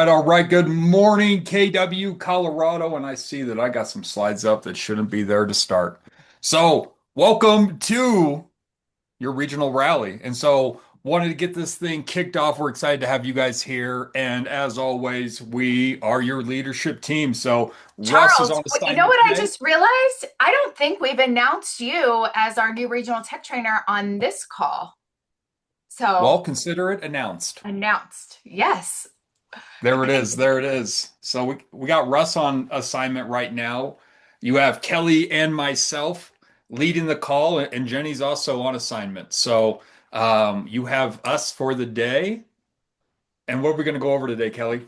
right, all right. Good morning, KW, Colorado. And I see that I got some slides up that shouldn't be there to start. So, welcome to your regional rally. And so, wanted to get this thing kicked off. We're excited to have you guys here. And as always, we are your leadership team. So, Russ is Charles, on you know assignment what I today. just realized? I don't think we've announced you as our new regional tech trainer on this call. So, Well, consider it announced. announced. Yes. There it is. Amazing. There it is. So we got Russ on assignment right now. You have Kelly and myself leading the call, and Jenny's also on assignment. So you have us for the day. And what are we going to go over today, Kelly?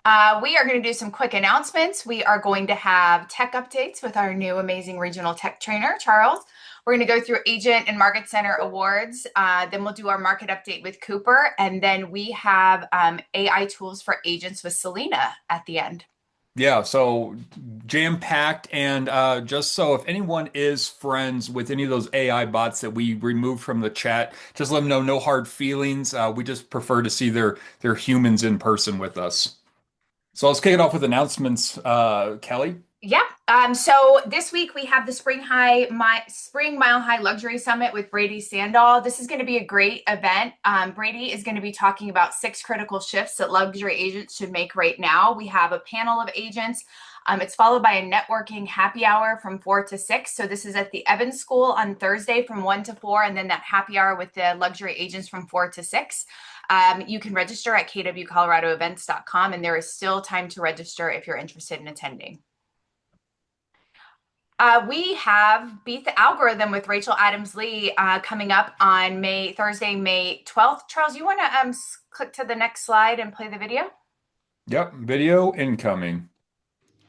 We are going to do some quick announcements. We are going to have tech updates with our new amazing regional tech trainer, Charles. We're going to go through agent and market center awards. Then we'll do our market update with Cooper. And then we have AI tools for agents with Selina at the end. Yeah, so jam-packed. And just so if anyone is friends with any of those AI bots that we removed from the chat, just let them know no hard feelings. We just prefer to see their humans in person with us. So let's kick it off with announcements, Kelly. Yeah. So this week we have the Spring Mile High Luxury Summit with Brady Sandall. This is going to be a great event. Brady is going to be talking about 6 critical shifts that luxury agents should make right now. We have a panel of agents. It's followed by a networking happy hour from 4 to 6. So this is at the Evans School on Thursday from 1 to 4, and then that happy hour with the luxury agents from 4 to 6. You can register at kwcoloradoevents.com, and there is still time to register if you're interested in attending. We have Beat the Algorithm with Rachel Adams Lee coming up on Thursday, May 12th. Charles, you want to click to the next slide and play the video? Yep, video incoming.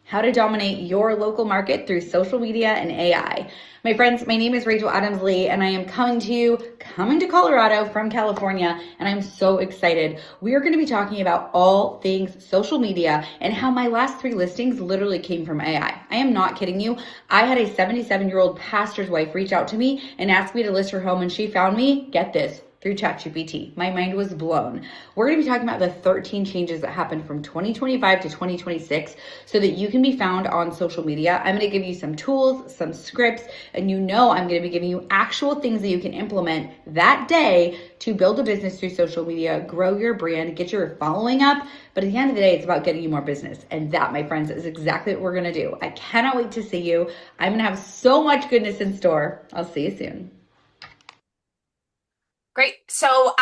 How to dominate your local market through social media and AI. My friends, my name is Rachel Adams Lee, and I am coming to Colorado from California, and I'm so excited. We are going to be talking about all things social media and how my last 3 listings literally came from AI. I am not kidding you. I had a 77-year-old pastor's wife reach out to me and ask me to list her home, and she found me, get this, through ChatGPT. My mind was blown. We're going to be talking about the 13 changes that happened from 2025 to 2026 so that you can be found on social media. I'm going to give you some tools, some scripts, and I'm going to be giving you actual things that you can implement that day to build a business through social media, grow your brand, get your following up. But at the end of the day, it's about getting you more business. And that, my friends, is exactly what we're going to do. I cannot wait to see you. I'm going to have so much goodness in store. I'll see you soon. Great. So,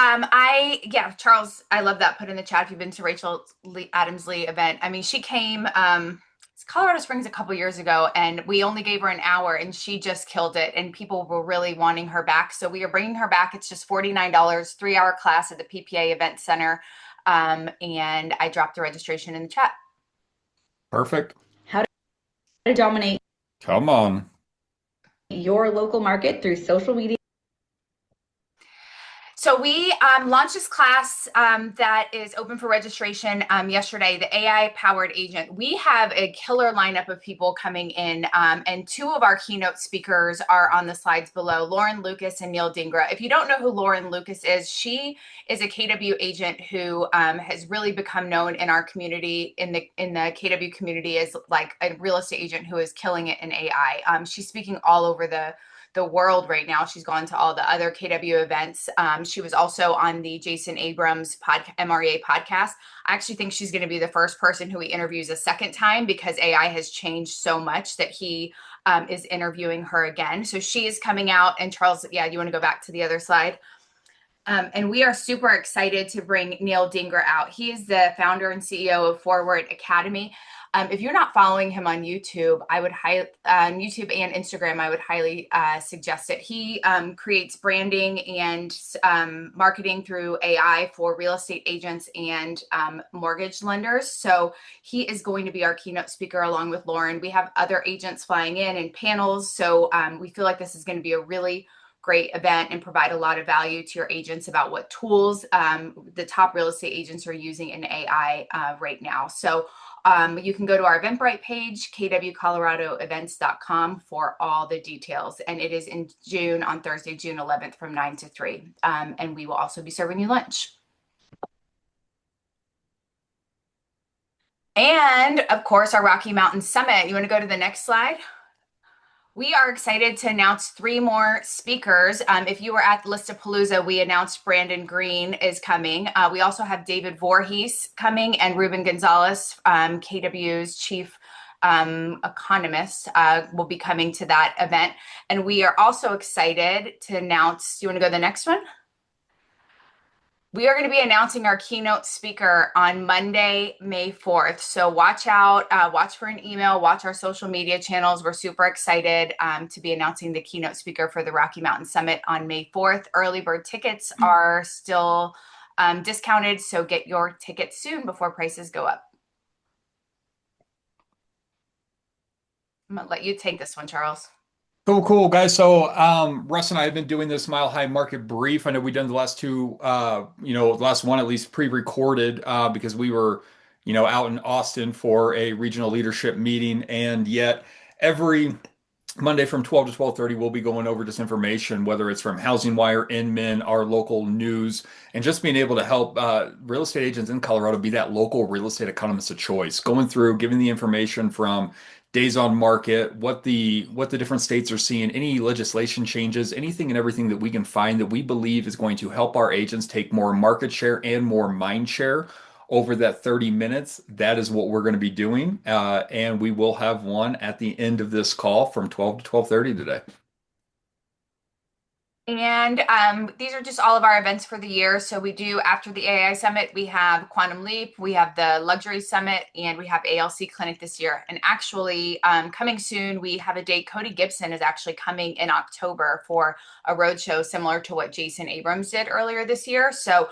Charles, I love that. Put in the chat if you've been to Rachel Adams Lee event. I mean, she came, it's Colorado Springs a couple years ago, and we only gave her an hour, and she just killed it. And people were really wanting her back. So we are bringing her back. It's just $49, 3-hour class at the PPA Event Center. And I dropped the registration in the chat. Perfect. How to dominate Come on. your local market through social media. So we launched this class that is open for registration yesterday, the AI-powered agent. We have a killer lineup of people coming in, and 2 of our keynote speakers are on the slides below, Lauren Lucas and Neil Dingra. If you don't know who Lauren Lucas is, she is a KW agent who has really become known in our community, in the KW community, as like a real estate agent who is killing it in AI. She's speaking all over the world right now. She's gone to all the other KW events. She was also on the Jason Abrams MREA podcast. I actually think she's going to be the first person who he interviews a second time because AI has changed so much that he is interviewing her again. So she is coming out. And Charles, yeah, you want to go back to the other slide? And we are super excited to bring Neil Dingra out. He is the founder and CEO of Forward Academy. If you're not following him on YouTube, YouTube and Instagram, I would highly suggest it. He creates branding and marketing through AI for real estate agents and mortgage lenders. So he is going to be our keynote speaker along with Lauren. We have other agents flying in and panels. So we feel like this is going to be a really great event and provide a lot of value to your agents about what tools the top real estate agents are using in AI right now. So you can go to our Eventbrite page, kwcoloradoevents.com, for all the details. And it is in June, on Thursday, June 11th from 9 to 3. And we will also be serving you lunch. And of course, our Rocky Mountain Summit. You want to go to the next slide? We are excited to announce 3 more speakers. If you were at the Listapalooza, we announced Brandon Green is coming. We also have David Voorhees coming and Ruben Gonzalez, KW's chief economist, will be coming to that event. And we are also excited to announce, do you want to go to the next one? We are going to be announcing our keynote speaker on Monday, May 4th. So watch out, watch for an email, watch our social media channels. We're super excited to be announcing the keynote speaker for the Rocky Mountain Summit on May 4th. Early bird tickets are still discounted, so get your tickets soon before prices go up. I'm going to let you take this one, Charles. Cool, guys. So, Russ and I have been doing this Mile High Market brief. I know we've done the last two, the last one at least pre-recorded, because we were, out in Austin for a regional leadership meeting. And yet every Monday from 12 to 12:30, we'll be going over this information, whether it's from Housing Wire, Inman, our local news, and just being able to help real estate agents in Colorado be that local real estate economist of choice, going through, giving the information from days on market, what the different states are seeing, any legislation changes, anything and everything that we can find that we believe is going to help our agents take more market share and more mind share over that 30 minutes. That is what we're going to be doing. And we will have one at the end of this call from 12 to 12:30 today. And these are just all of our events for the year. So we do, after the AI Summit, we have Quantum Leap, we have the Luxury Summit, and we have ALC Clinic this year. And actually, coming soon, we have a date. Cody Gibson is actually coming in October for a roadshow similar to what Jason Abrams did earlier this year. So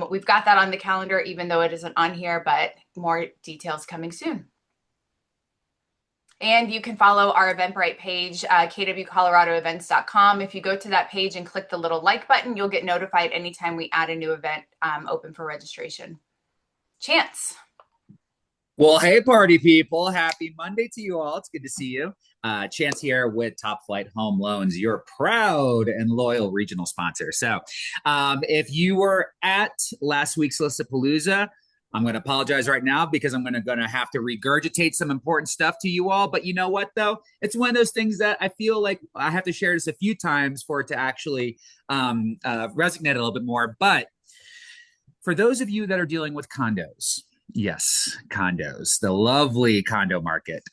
we've got that on the calendar, even though it isn't on here, but more details coming soon. And you can follow our Eventbrite page, kwcoloradoevents.com. If you go to that page and click the little like button, you'll get notified anytime we add a new event open for registration. Chance. Well, hey, party people. Happy Monday to you all. It's good to see you. Chance here with Top Flight Home Loans, your proud and loyal regional sponsor. So if you were at last week's Listapalooza, I'm going to apologize right now because I'm going to have to regurgitate some important stuff to you all. But you know what, though? It's one of those things that I feel like I have to share this a few times for it to actually resonate a little bit more. But for those of you that are dealing with condos, yes, condos, the lovely condo market.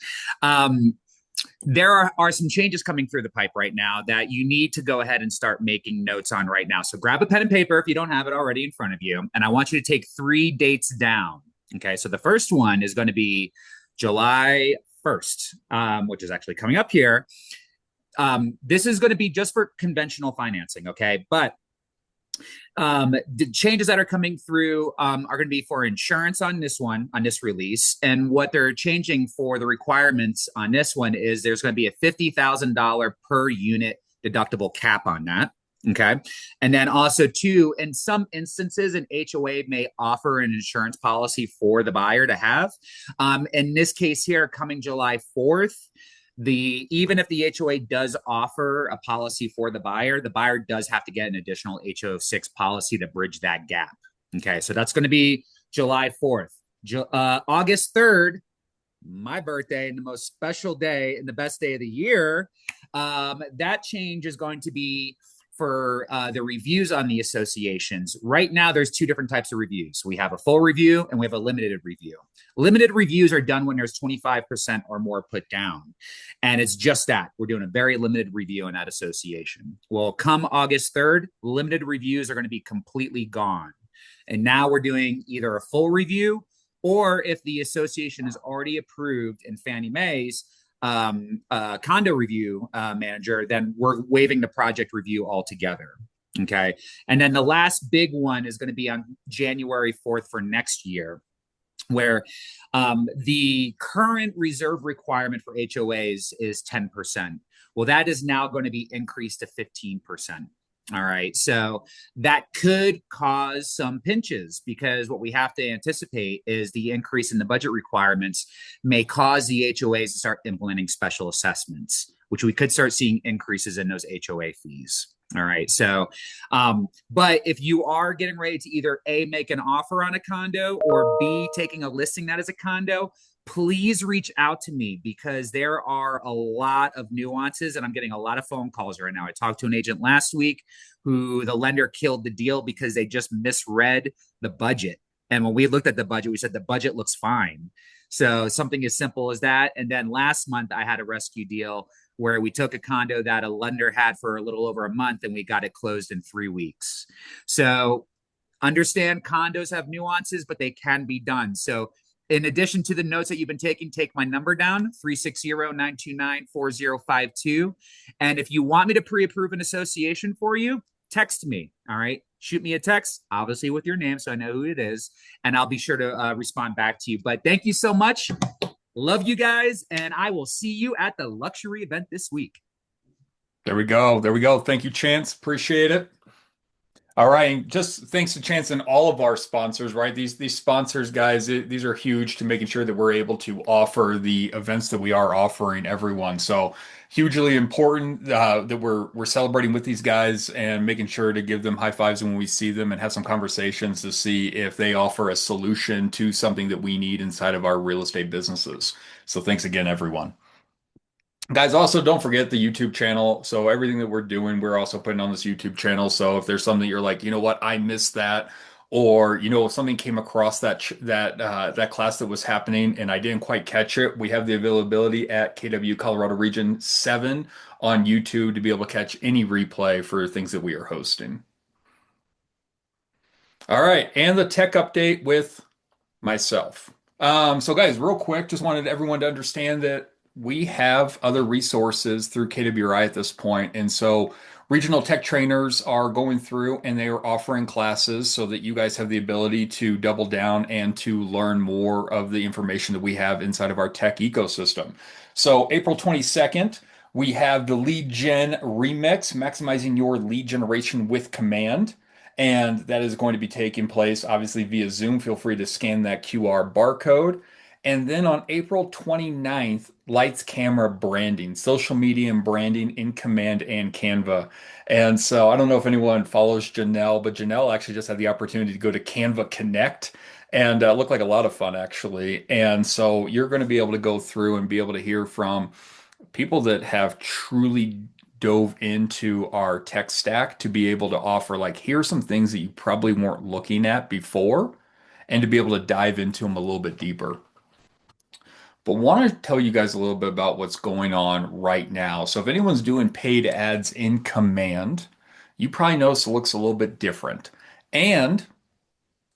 There are some changes coming through the pipe right now that you need to go ahead and start making notes on right now. So grab a pen and paper if you don't have it already in front of you. And I want you to take 3 dates down. Okay, so the first one is going to be July 1st, which is actually coming up here. This is going to be just for conventional financing, okay? But the changes that are coming through are going to be for insurance on this one, on this release. And what they're changing for the requirements on this one is there's going to be a $50,000 per unit deductible cap on that. Okay. And then also, too, in some instances, an HOA may offer an insurance policy for the buyer to have. In this case here, coming July 4th, even if the HOA does offer a policy for the buyer does have to get an additional HO6 policy to bridge that gap. Okay, so that's going to be July 4th. August 3rd, my birthday, and the most special day and the best day of the year. That change is going to be for the reviews on the associations. Right now, there's 2 different types of reviews. We have a full review and we have a limited review. Limited reviews are done when there's 25% or more put down. And it's just that. We're doing a very limited review in that association. Well, come August 3rd, limited reviews are going to be completely gone. And now we're doing either a full review, or if the association is already approved in Fannie Mae's condo review manager, then we're waiving the project review altogether. Okay. And then the last big one is going to be on January 4th for next year, where the current reserve requirement for HOAs is 10%. Well, that is now going to be increased to 15%. All right. So that could cause some pinches, because what we have to anticipate is the increase in the budget requirements may cause the HOAs to start implementing special assessments, which we could start seeing increases in those HOA fees. All right. So, but if you are getting ready to either A, make an offer on a condo or B, taking a listing that is a condo, please reach out to me because there are a lot of nuances and I'm getting a lot of phone calls right now. I talked to an agent last week who the lender killed the deal because they just misread the budget. And when we looked at the budget, we said the budget looks fine. So something as simple as that. And then last month, I had a rescue deal where we took a condo that a lender had for a little over a month and we got it closed in 3 weeks. So understand condos have nuances, but they can be done. So in addition to the notes that you've been taking, take my number down, 360-929-4052. And if you want me to pre-approve an association for you, text me. All right. Shoot me a text, obviously with your name so I know who it is, and I'll be sure to respond back to you. But thank you so much. Love you guys, and I will see you at the luxury event this week. There we go. There we go. Thank you, Chance. Appreciate it. All right, and just thanks to Chance and all of our sponsors, right? These sponsors, guys, these are huge to making sure that we're able to offer the events that we are offering everyone. So hugely important that we're celebrating with these guys and making sure to give them high fives when we see them and have some conversations to see if they offer a solution to something that we need inside of our real estate businesses. So thanks again, everyone. Guys, also don't forget the YouTube channel. So everything that we're doing, we're also putting on this YouTube channel. So if there's something you're like, you know what, I missed that, or if something came across that class that was happening and I didn't quite catch it, we have the availability at KW Colorado Region 7 on YouTube to be able to catch any replay for things that we are hosting. All right, and the tech update with myself. So guys, real quick, just wanted everyone to understand that we have other resources through KWRI at this point. And so regional tech trainers are going through and they are offering classes so that you guys have the ability to double down and to learn more of the information that we have inside of our tech ecosystem. So April 22nd, we have the Lead Gen Remix, maximizing your lead generation with command. And that is going to be taking place obviously via Zoom. Feel free to scan that QR barcode. And then on April 29th, lights, camera, branding, social media and branding in Command and Canva. And so I don't know if anyone follows Janelle, but Janelle actually just had the opportunity to go to Canva Connect and looked like a lot of fun actually. And so you're going to be able to go through and be able to hear from people that have truly dove into our tech stack to be able to offer like here's some things that you probably weren't looking at before and to be able to dive into them a little bit deeper. But want to tell you guys a little bit about what's going on right now. So if anyone's doing paid ads in Command, you probably notice it looks a little bit different. And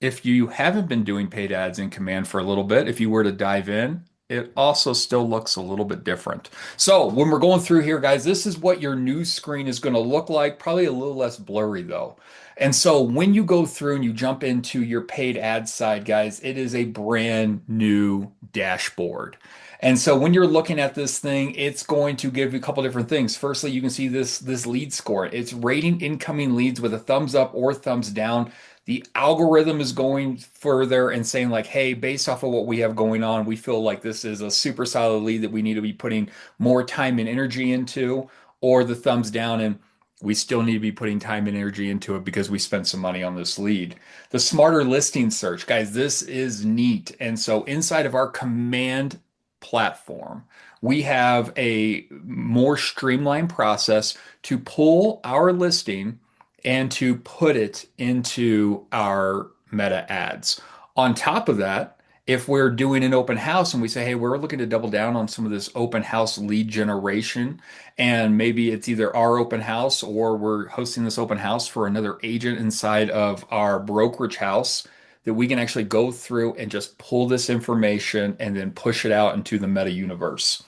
if you haven't been doing paid ads in Command for a little bit, if you were to dive in, it also still looks a little bit different. So when we're going through here, guys, this is what your news screen is going to look like, probably a little less blurry though. And so when you go through and you jump into your paid ad side, guys, it is a brand new dashboard. And so when you're looking at this thing, it's going to give you a couple different things. Firstly, you can see this lead score. It's rating incoming leads with a thumbs up or thumbs down. The algorithm is going further and saying like, hey, based off of what we have going on, we feel like this is a super solid lead that we need to be putting more time and energy into, or the thumbs down and we still need to be putting time and energy into it because we spent some money on this lead. The smarter listing search, guys, this is neat. And so inside of our command platform, we have a more streamlined process to pull our listing and to put it into our meta ads. On top of that, if we're doing an open house and we say, hey, we're looking to double down on some of this open house lead generation, and maybe it's either our open house or we're hosting this open house for another agent inside of our brokerage house, that we can actually go through and just pull this information and then push it out into the meta universe.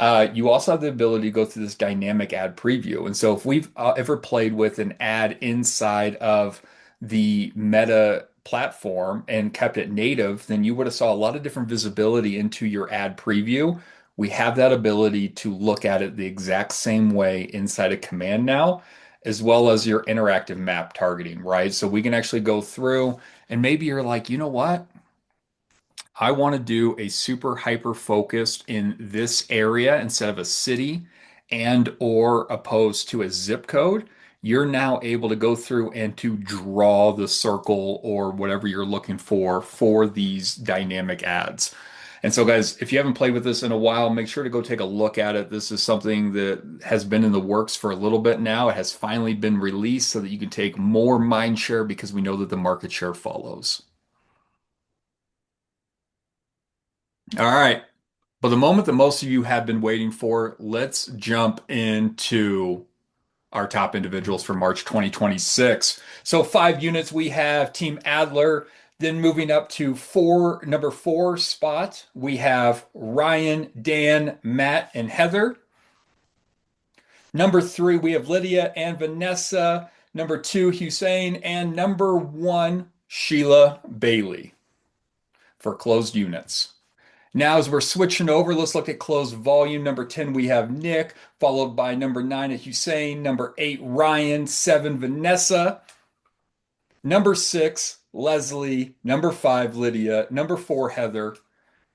You also have the ability to go through this dynamic ad preview. And so if we've ever played with an ad inside of the Meta platform and kept it native, then you would have saw a lot of different visibility into your ad preview. We have that ability to look at it the exact same way inside of Command now, as well as your interactive map targeting, right? So we can actually go through and maybe you're like, you know what? I want to do a super hyper focused in this area instead of a city and or opposed to a zip code. you're now able to go through and to draw the circle or whatever you're looking for these dynamic ads. And so, guys, if you haven't played with this in a while, make sure to go take a look at it. This is something that has been in the works for a little bit now. It has finally been released so that you can take more mind share because we know that the market share follows. All right. But the moment that most of you have been waiting for, let's jump into our top individuals for March 2026. So 5 units, we have Team Adler. Then moving up to number four spot, we have Ryan, Dan, Matt, and Heather. Number three, we have Lydia and Vanessa. Number two, Hussein. And number one, Sheila Bailey for closed units. Now, as we're switching over, let's look at closed volume. Number 10, we have Nick, followed by number 9 at Hussein, number 8, Ryan, 7, Vanessa, number 6, Leslie, number 5, Lydia, number 4, Heather,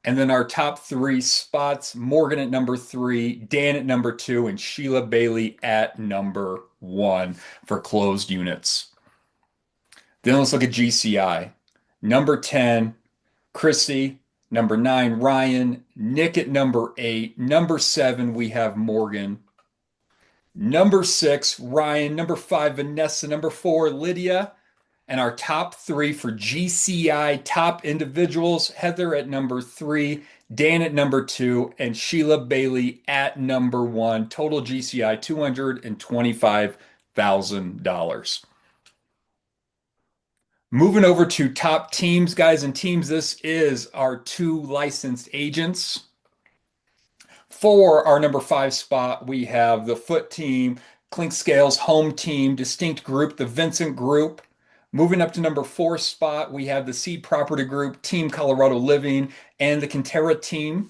and then our top three spots, Morgan at number 3, Dan at number 2, and Sheila Bailey at number 1 for closed units. Then let's look at GCI. Number 10, Chrissy. Number 9, Ryan. Nick at number 8. Number 7, we have Morgan. Number 6, Ryan. Number 5, Vanessa. Number 4, Lydia. And our top three for GCI top individuals, Heather at number 3, Dan at number 2, and Sheila Bailey at number 1. Total GCI $225,000. Moving over to top teams, guys and teams, this is our 2 licensed agents. For our number 5 spot, we have the Foot Team, Clink Scales Home Team, Distinct Group, the Vincent Group. Moving up to number 4 spot, we have the Seed Property Group, Team Colorado Living, and the Quintera Team.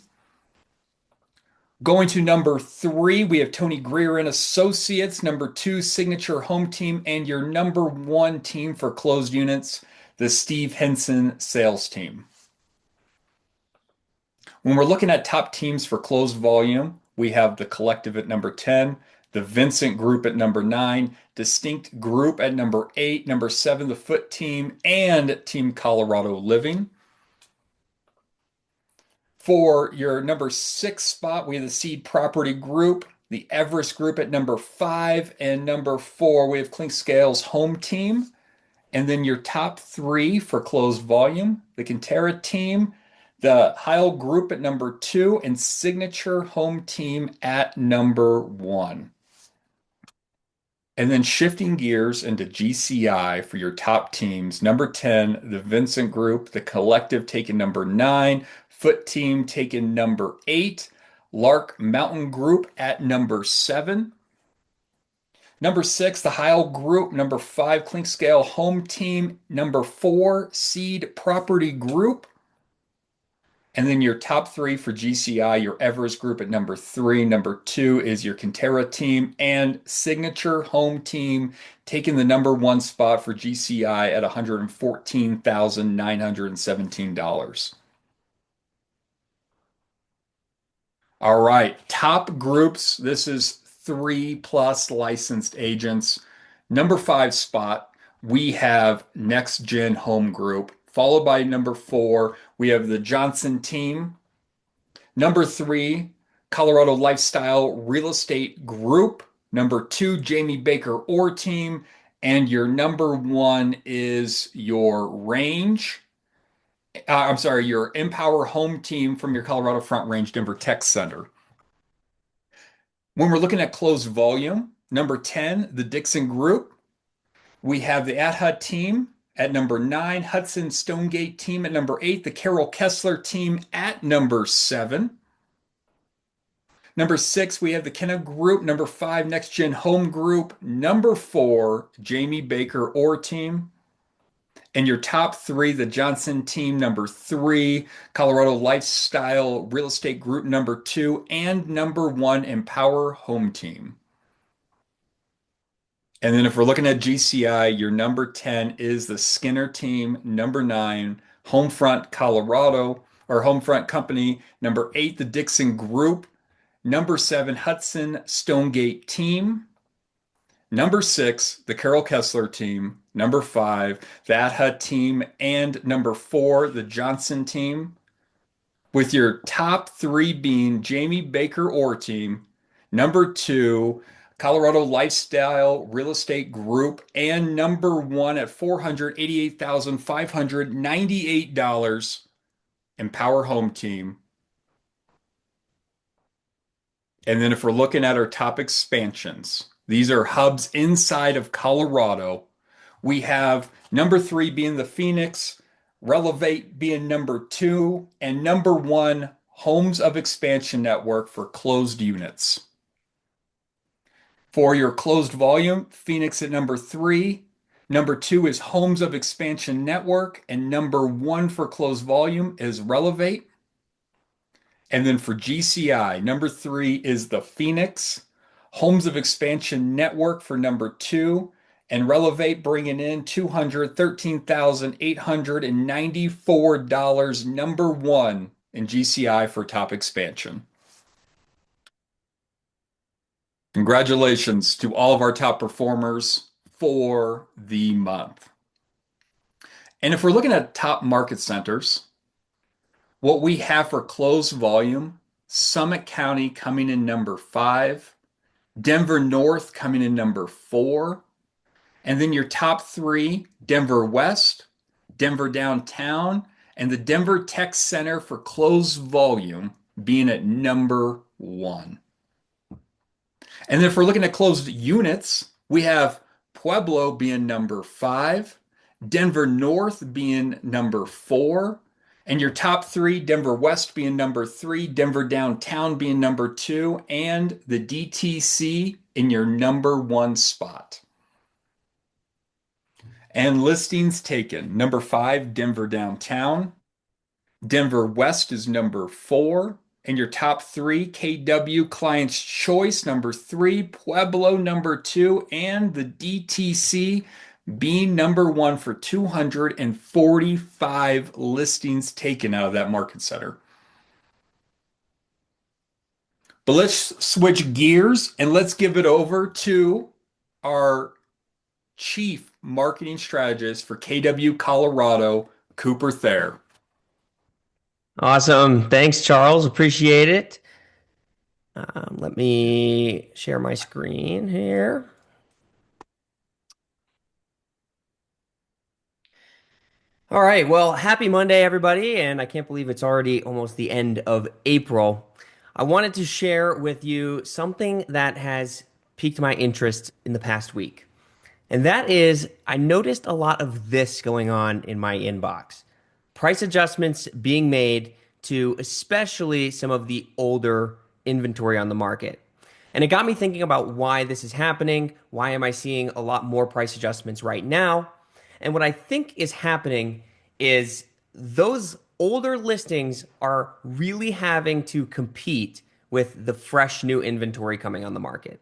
Going to number 3, we have Tony Greer and Associates. Number 2, Signature Home Team. And your number 1 team for closed units, the Steve Henson Sales Team. When we're looking at top teams for closed volume, we have the Collective at number 10, the Vincent Group at number 9, Distinct Group at number 8, number 7, the Foot Team, and Team Colorado Living. For your number 6 spot, we have the Seed Property Group, the Everest Group at number 5, and number 4, we have Clink Scales Home Team. And then your top 3 for closed volume, the Quintera Team, the Heil Group at number 2, and Signature Home Team at number 1. And then shifting gears into GCI for your top teams, number 10, the Vincent Group, the Collective taking number 9, Foot Team taking number 8, Lark Mountain Group at number 7. Number 6, the Heil Group. Number 5, Clink Scale Home Team. Number 4, Seed Property Group. And then your top 3 for GCI, your Everest Group at number 3. Number 2 is your Quintera Team, and Signature Home Team taking the number 1 spot for GCI at $114,917. All right, top groups. This is 3+ licensed agents. Number 5 spot, we have Next Gen Home Group. Followed by number 4, we have the Johnson Team. Number 3, Colorado Lifestyle Real Estate Group. Number 2, Jamie Baker Orr Team. And your number 1 is your your Empower Home Team from your Colorado Front Range Denver Tech Center. When we're looking at closed volume, number 10, the Dixon Group. We have the AtHUD Team at number 9, Hudson Stonegate Team at number 8, the Carol Kessler Team at number 7. Number 6, we have the Kenna Group. Number 5, Next Gen Home Group. Number 4, Jamie Baker Orr Team. And your top 3, the Johnson Team, number 3, Colorado Lifestyle Real Estate Group, number 2, and number 1, Empower Home Team. And then if we're looking at GCI, your number 10 is the Skinner Team, number 9, Homefront Colorado, or Homefront Company, number 8, the Dixon Group, number 7, Hudson Stonegate Team, Number 6, the Carol Kessler team. Number 5, the Hut team. And number 4, the Johnson team. With your top 3 being Jamie Baker Orr team. Number 2, Colorado Lifestyle Real Estate Group. And number 1 at $488,598, Empower Home Team. And then if we're looking at our top expansions, these are hubs inside of Colorado. We have number 3 being the Phoenix, Relevate being number 2, and number 1, Homes of Expansion Network for closed units. For your closed volume, Phoenix at number 3. Number 2 is Homes of Expansion Network, and number 1 for closed volume is Relevate. And then for GCI, number 3 is the Phoenix, Homes of Expansion Network for number 2, and Relevate bringing in $213,894, number 1 in GCI for top expansion. Congratulations to all of our top performers for the month. And if we're looking at top market centers, what we have for closed volume, Summit County coming in number 5, Denver North coming in number 4, and then your top 3, Denver West, Denver Downtown, and the Denver Tech Center for closed volume being at number 1. And then if we're looking at closed units, we have Pueblo being number 5, Denver North being number 4, and your top 3, Denver West being number 3, Denver Downtown being number 2, and the DTC in your number 1 spot. And listings taken. Number 5, Denver Downtown. Denver West is number 4. And your top 3, KW Client's Choice, number 3, Pueblo, number 2, and the DTC being number 1 for 245 listings taken out of that market center. But let's switch gears and let's give it over to our Chief Marketing Strategist for KW Colorado, Cooper Thayer. Awesome. Thanks, Charles. Appreciate it. Let me share my screen here. All right. Well, happy Monday, everybody. And I can't believe it's already almost the end of April. I wanted to share with you something that has piqued my interest in the past week. And that is, I noticed a lot of this going on in my inbox. Price adjustments being made to especially some of the older inventory on the market. And it got me thinking about why this is happening. Why am I seeing a lot more price adjustments right now? And what I think is happening is those older listings are really having to compete with the fresh new inventory coming on the market.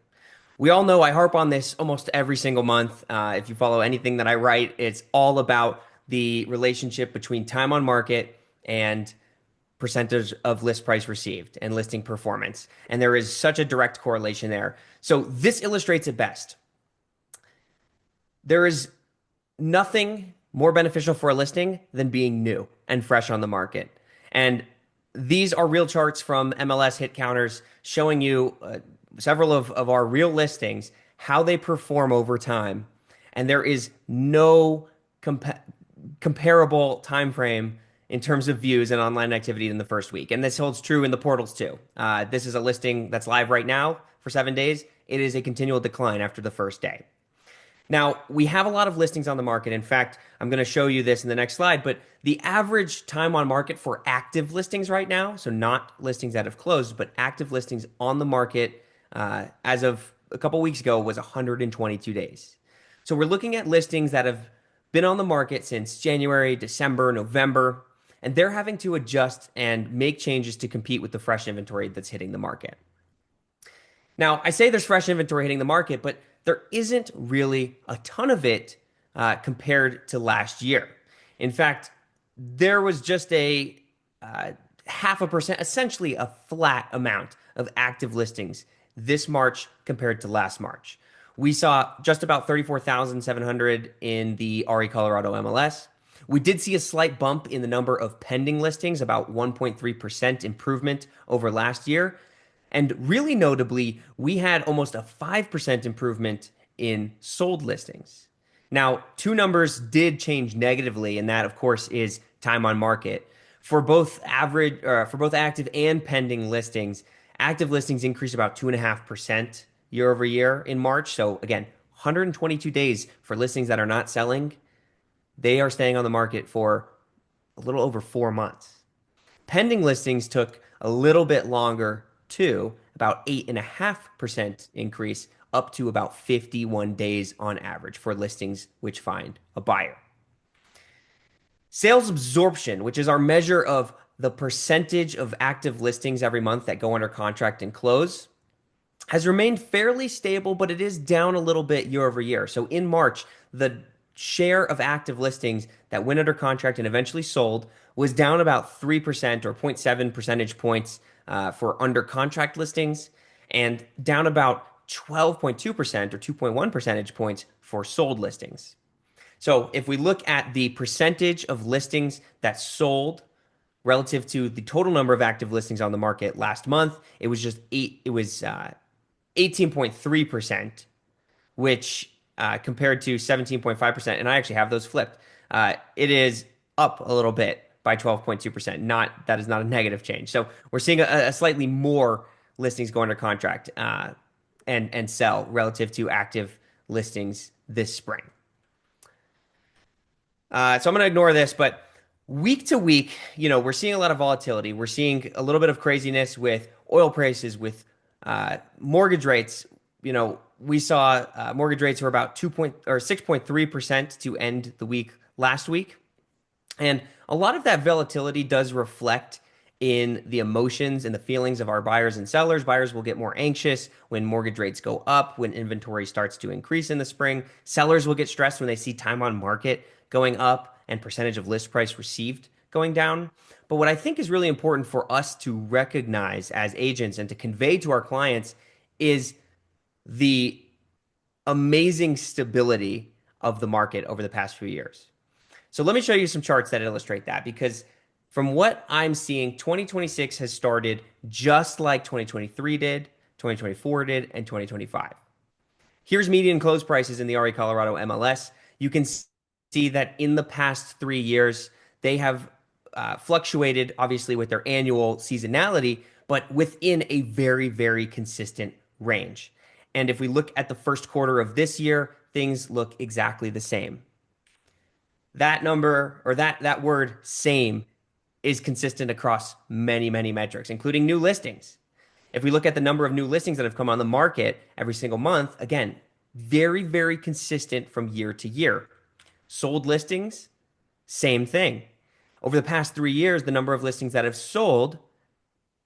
We all know I harp on this almost every single month. If you follow anything that I write, it's all about the relationship between time on market and percentage of list price received and listing performance. And there is such a direct correlation there. So this illustrates it best. There is nothing more beneficial for a listing than being new and fresh on the market. And these are real charts from MLS hit counters showing you several of our real listings, how they perform over time. And there is no comparable time frame in terms of views and online activity in the first week. And this holds true in the portals too. This is a listing that's live right now for 7 days. It is a continual decline after the first day. Now, we have a lot of listings on the market. In fact, I'm going to show you this in the next slide, but the average time on market for active listings right now, so not listings that have closed, but active listings on the market as of a couple weeks ago was 122 days. So we're looking at listings that have been on the market since January, December, November, and they're having to adjust and make changes to compete with the fresh inventory that's hitting the market. Now, I say there's fresh inventory hitting the market, but there isn't really a ton of it compared to last year. In fact, there was just a 0.5%, essentially a flat amount of active listings this March compared to last March. We saw just about 34,700 in the RE Colorado MLS. We did see a slight bump in the number of pending listings, about 1.3% improvement over last year. And really notably, we had almost a 5% improvement in sold listings. Now, two numbers did change negatively, and that, of course, is time on market. For both active and pending listings, active listings increased about 2.5% year over year in March. So again, 122 days for listings that are not selling. They are staying on the market for a little over 4 months. Pending listings took a little bit longer too, about 8.5% increase, up to about 51 days on average for listings which find a buyer. Sales absorption, which is our measure of the percentage of active listings every month that go under contract and close, has remained fairly stable, but it is down a little bit year over year. So in March, the share of active listings that went under contract and eventually sold was down about 3% or zero point 0.7 percentage points for under contract listings, and down about 12.2% or 2.1 percentage points for sold listings. So if we look at the percentage of listings that sold relative to the total number of active listings on the market last month, it was 18.3%, which compared to 17.5%, and I actually have those flipped. It is up a little bit by 12.2%. That is not a negative change. So we're seeing a slightly more listings go under contract and sell relative to active listings this spring. So I'm going to ignore this, but week to week, we're seeing a lot of volatility. We're seeing a little bit of craziness with oil prices, with mortgage rates. We saw mortgage rates were about 6.3% to end the week last week. And a lot of that volatility does reflect in the emotions and the feelings of our buyers and sellers. Buyers will get more anxious when mortgage rates go up, when inventory starts to increase in the spring. Sellers will get stressed when they see time on market going up and percentage of list price received going down. But what I think is really important for us to recognize as agents and to convey to our clients is the amazing stability of the market over the past few years. So let me show you some charts that illustrate that, because from what I'm seeing, 2026 has started just like 2023 did, 2024 did, and 2025. Here's median close prices in the RE Colorado MLS. You can see that in the past 3 years, they have fluctuated, obviously, with their annual seasonality, but within a very, very consistent range. And if we look at the first quarter of this year, things look exactly the same. That number, or that word same, is consistent across many, many metrics, including new listings. If we look at the number of new listings that have come on the market every single month, again, very, very consistent from year to year. Sold listings, same thing. Over the past 3 years, the number of listings that have sold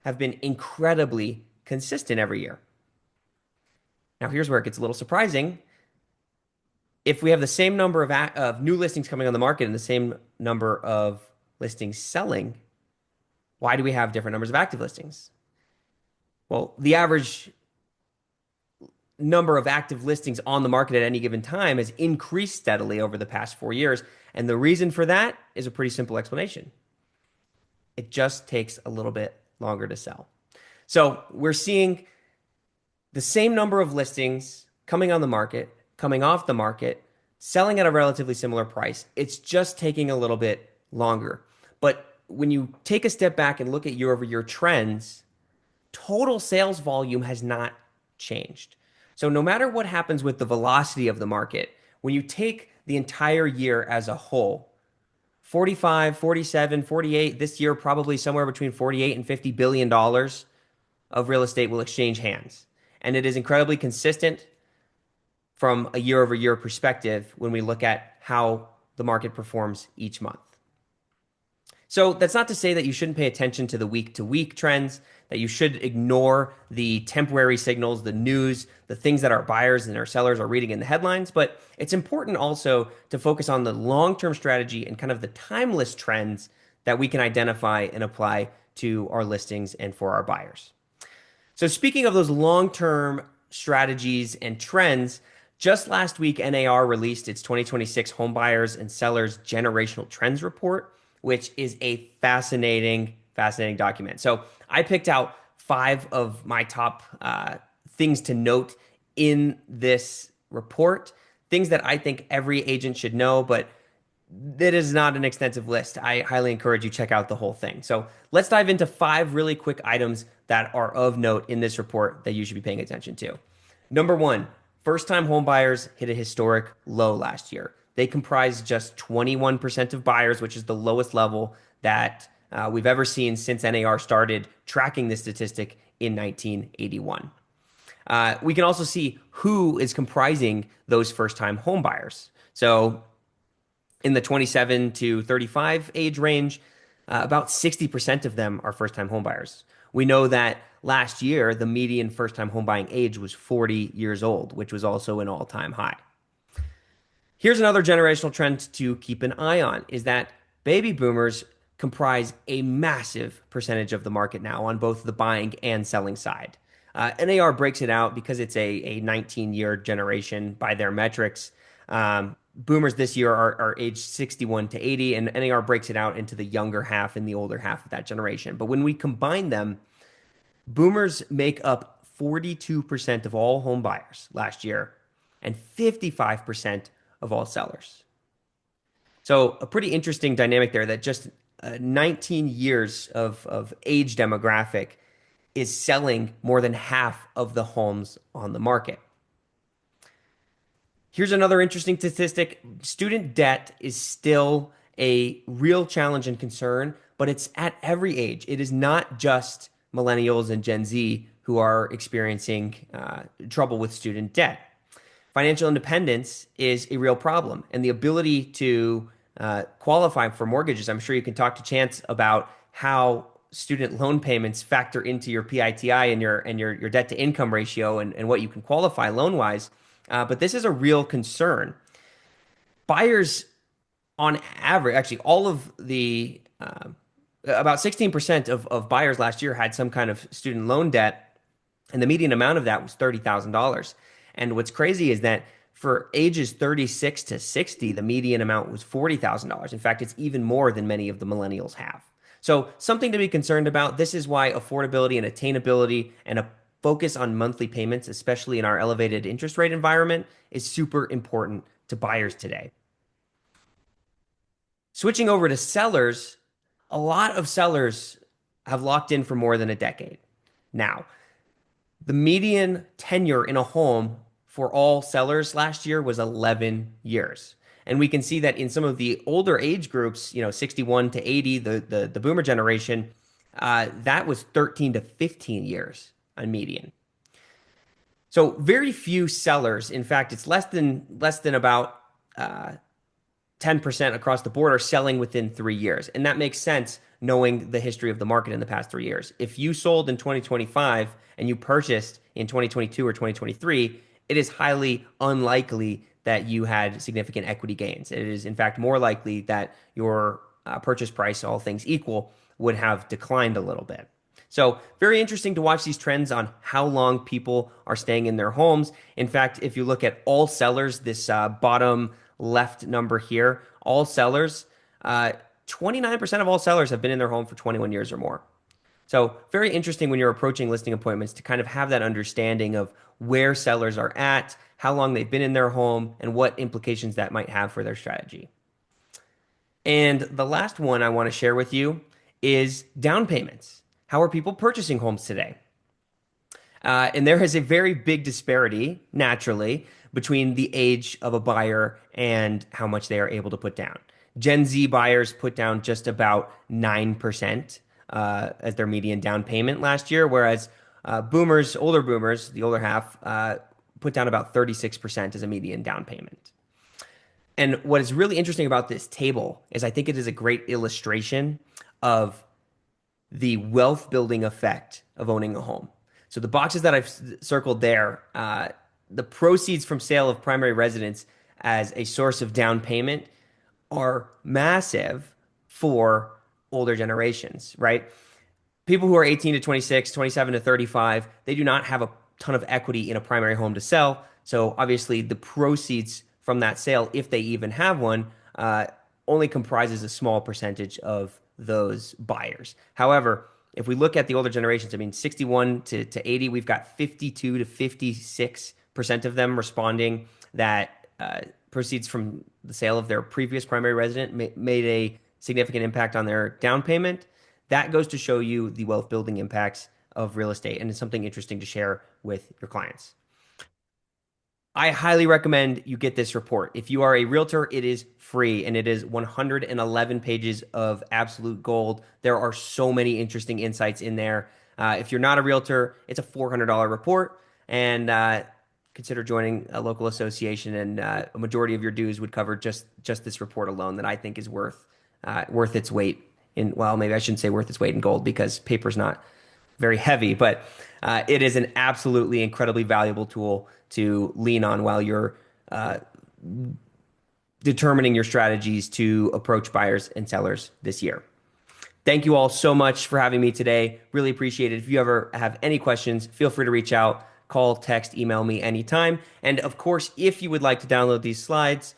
have been incredibly consistent every year. Now, here's where it gets a little surprising. If we have the same number of new listings coming on the market and the same number of listings selling, why do we have different numbers of active listings? Well, the average number of active listings on the market at any given time has increased steadily over the past 4 years. And the reason for that is a pretty simple explanation. It just takes a little bit longer to sell. So we're seeing the same number of listings coming on the market, coming off the market, selling at a relatively similar price. It's just taking a little bit longer. But when you take a step back and look at year over year trends, total sales volume has not changed. So no matter what happens with the velocity of the market, when you take the entire year as a whole, 45, 47, 48, this year probably somewhere between 48 and $50 billion of real estate will exchange hands. And it is incredibly consistent from a year over year perspective when we look at how the market performs each month. So that's not to say that you shouldn't pay attention to the week to week trends, that you should ignore the temporary signals, the news, the things that our buyers and our sellers are reading in the headlines. But it's important also to focus on the long-term strategy and kind of the timeless trends that we can identify and apply to our listings and for our buyers. So speaking of those long-term strategies and trends, Just last week, NAR released its 2026 Home Buyers and Sellers Generational Trends Report, which is a fascinating document. So I picked out five of my top things to note in this report, things that I think every agent should know, but that is not an extensive list. I highly encourage you check out the whole thing. So let's dive into five really quick items that are of note in this report that you should be paying attention to. Number one, first-time home buyers hit a historic low last year. They comprise just 21% of buyers, which is the lowest level that we've ever seen since NAR started tracking this statistic in 1981. We can also see who is comprising those first-time home buyers. So in the 27 to 35 age range, about 60% of them are first-time homebuyers. We know that last year, the median first-time homebuying age was 40 years old, which was also an all-time high. Here's another generational trend to keep an eye on, is that baby boomers comprise a massive percentage of the market now on both the buying and selling side. NAR breaks it out because it's a 19-year generation by their metrics. Boomers this year are aged 61 to 80, and NAR breaks it out into the younger half and the older half of that generation. But when we combine them, boomers make up 42% of all home buyers last year and 55% of all sellers. So a pretty interesting dynamic there that just 19 years of age demographic is selling more than half of the homes on the market. Here's another interesting statistic. Student debt is still a real challenge and concern, but it's at every age. It is not just millennials and Gen Z who are experiencing trouble with student debt. Financial independence is a real problem, and the ability to qualify for mortgages. I'm sure you can talk to Chance about how student loan payments factor into your PITI and your debt to income ratio and what you can qualify loan wise. But this is a real concern. Buyers, on average, actually, all of the about 16% of buyers last year had some kind of student loan debt, and the median amount of that was $30,000. And what's crazy is that for ages 36 to 60, the median amount was $40,000. In fact, it's even more than many of the millennials have. So something to be concerned about. This is why affordability and attainability and a focus on monthly payments, especially in our elevated interest rate environment, is super important to buyers today. Switching over to sellers, a lot of sellers have locked in for more than a decade. Now, the median tenure in a home for all sellers last year was 11 years. And we can see that in some of the older age groups, 61 to 80, the boomer generation, that was 13 to 15 years on median. So very few sellers, in fact, it's less than about 10% across the board are selling within 3 years. And that makes sense knowing the history of the market in the past 3 years. If you sold in 2025 and you purchased in 2022 or 2023, it is highly unlikely that you had significant equity gains. It is, in fact, more likely that your purchase price, all things equal, would have declined a little bit. So very interesting to watch these trends on how long people are staying in their homes. In fact, if you look at all sellers, this bottom left number here, all sellers, 29% of all sellers have been in their home for 21 years or more. So very interesting when you're approaching listing appointments to kind of have that understanding of where sellers are at, how long they've been in their home, and what implications that might have for their strategy. And the last one I want to share with you is down payments. How are people purchasing homes today? And there is a very big disparity, naturally, between the age of a buyer and how much they are able to put down. Gen Z buyers put down just about 9% as their median down payment last year, whereas older boomers, the older half, put down about 36% as a median down payment. And what is really interesting about this table is I think it is a great illustration of the wealth building effect of owning a home. So the boxes that I've circled there, the proceeds from sale of primary residence as a source of down payment are massive for older generations, right? People who are 18 to 26, 27 to 35, they do not have a ton of equity in a primary home to sell. So obviously, the proceeds from that sale, if they even have one, only comprises a small percentage of those buyers. However, if we look at the older generations, I mean, 61 to 80, we've got 52 to 56% of them responding that proceeds from the sale of their previous primary resident made a significant impact on their down payment. That goes to show you the wealth building impacts of real estate, and it's something interesting to share with your clients. I highly recommend you get this report. If you are a realtor, it is free and it is 111 pages of absolute gold. There are so many interesting insights in there. If you're not a realtor, it's a $400 report, and consider joining a local association. And a majority of your dues would cover just this report alone, that I think is worth its weight in. Well, maybe I shouldn't say worth its weight in gold, because paper's not very heavy, but it is an absolutely incredibly valuable tool to lean on while you're uh, determining your strategies to approach buyers and sellers this year. Thank you all so much for having me today. Really appreciate it. If you ever have any questions, feel free to reach out, call, text, email me anytime. And of course, if you would like to download these slides,